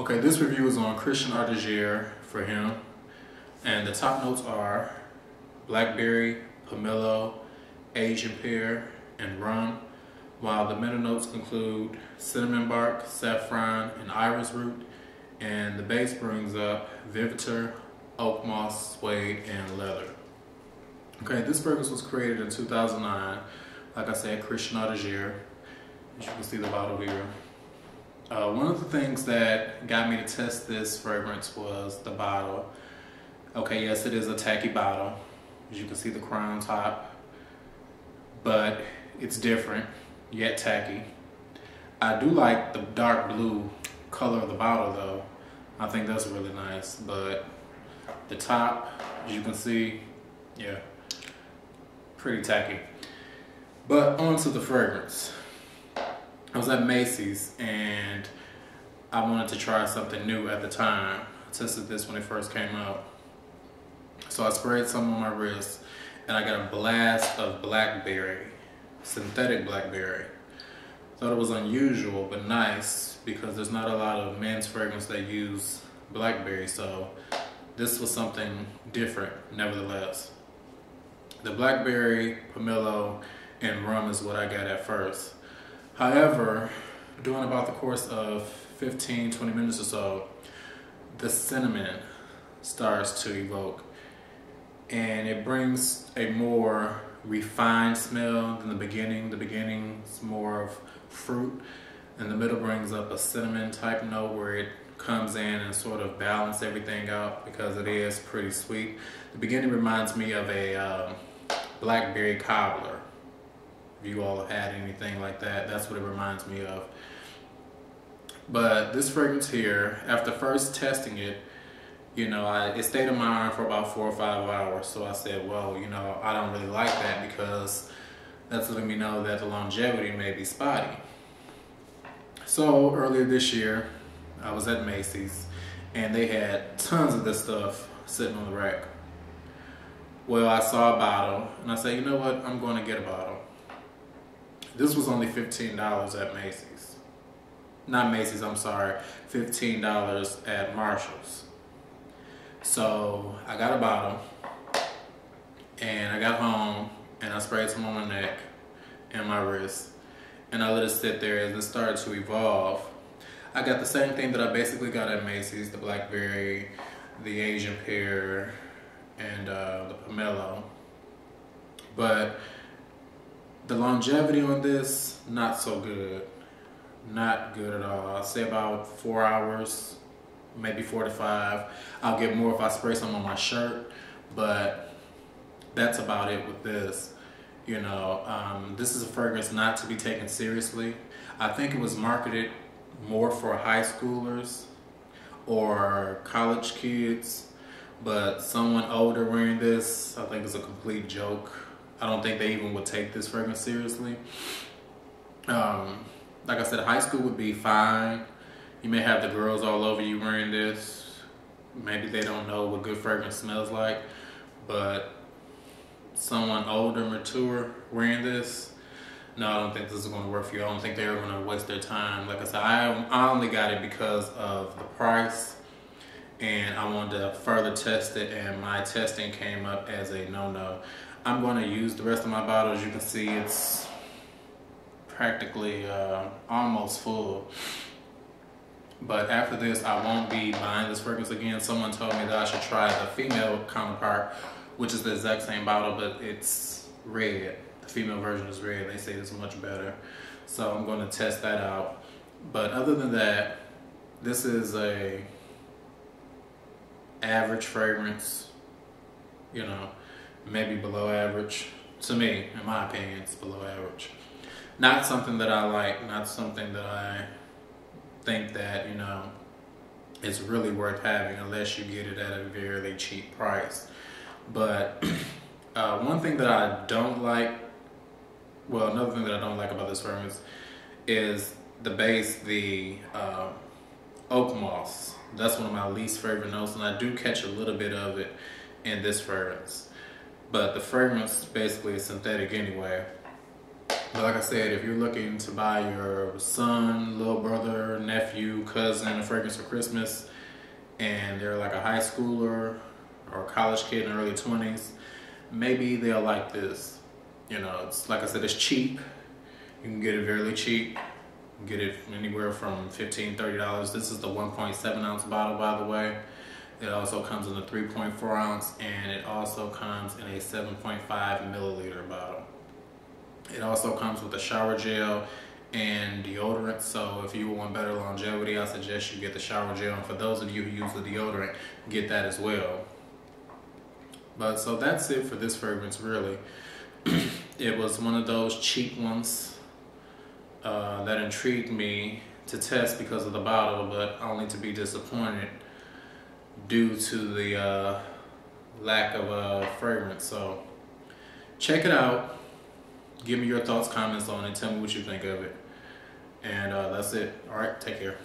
Okay, this review is on Christian Audigier for him, and the top notes are blackberry, pomello, Asian pear, and rum, while the middle notes include cinnamon bark, saffron, and iris root, and the base brings up vetiver, oak moss, suede, and leather. Okay, this fragrance was created in 2009, like I said, Christian Audigier. As you can see the bottle here. One of the things that got me to test this fragrance was the bottle. Okay, yes, it is a tacky bottle. As you can see the crown top, but it's different, yet tacky. I do like the dark blue color of the bottle though. I think that's really nice, but the top, as you can see, yeah, pretty tacky. But on to the fragrance. I was at Macy's and I wanted to try something new at the time. I tested this when it first came out. So I sprayed some on my wrist and I got a blast of blackberry, synthetic blackberry. Thought it was unusual but nice because there's not a lot of men's fragrance that use blackberry, so this was something different nevertheless. The blackberry, pomello, and rum is what I got at first. However, during about the course of 15-20 minutes or so, the cinnamon starts to evoke, and it brings a more refined smell than the beginning. The beginning's more of fruit, and the middle brings up a cinnamon type note where it comes in and sort of balance everything out because it is pretty sweet. The beginning reminds me of a blackberry cobbler. If you all have had anything like that, that's what it reminds me of. But this fragrance here, after first testing it, you know, it stayed in my arm for about 4 or 5 hours. So I said, well, you know, I don't really like that because that's letting me know that the longevity may be spotty. So earlier this year, I was at Macy's and they had tons of this stuff sitting on the rack. Well, I saw a bottle and I said, you know what, I'm going to get a bottle. This was only $15 at Macy's. Not Macy's, I'm sorry, $15 at Marshall's. So I got a bottle and I got home and I sprayed some on my neck and my wrist and I let it sit there as it started to evolve. I got the same thing that I basically got at Macy's, the blackberry, the Asian pear, and the pomello. But the longevity on this, not so good. Not good at all. I'll say about 4 hours, maybe 4 to 5. I'll get more if I spray some on my shirt, but that's about it with this. You know, this is a fragrance not to be taken seriously. I think it was marketed more for high schoolers or college kids, but someone older wearing this, I think it's a complete joke. I don't think they even would take this fragrance seriously. Like I said, high school would be fine. You may have the girls all over you wearing this. Maybe they don't know what good fragrance smells like, but someone older, mature, wearing this, no, I don't think this is going to work for you. I don't think they're going to waste their time. Like I said, I only got it because of the price, and I wanted to further test it, and my testing came up as a no-no. I'm going to use the rest of my bottle. As you can see, it's practically almost full. But after this, I won't be buying this fragrance again. Someone told me that I should try the female counterpart, which is the exact same bottle, but it's red. The female version is red. They say it's much better. So I'm going to test that out. But other than that, this is a average fragrance, you know, maybe below average. To me, in my opinion, it's below average. Not something that I like, not something that I think that, you know, it's really worth having unless you get it at a very cheap price. But one thing that I don't like, well, another thing that I don't like about this fragrance is the base, the oak moss. That's one of my least favorite notes, and I do catch a little bit of it in this fragrance. But the fragrance basically is synthetic anyway. But like I said, if you're looking to buy your son, little brother, nephew, cousin a fragrance for Christmas, and they're like a high schooler or a college kid in their early 20s, maybe they'll like this. You know, it's like I said, it's cheap. You can get it fairly cheap. You can get it anywhere from $15, $30. This is the 1.7 ounce bottle, by the way. It also comes in a 3.4 ounce, and it also comes in a 7.5 milliliter bottle. It also comes with a shower gel and deodorant, so if you want better longevity, I suggest you get the shower gel, and for those of you who use the deodorant, get that as well. But so that's it for this fragrance, really. It was one of those cheap ones that intrigued me to test because of the bottle, but only to be disappointed due to the lack of fragrance. So check it out. Give me your thoughts, comments on it. Tell me what you think of it. And that's it. All right, take care.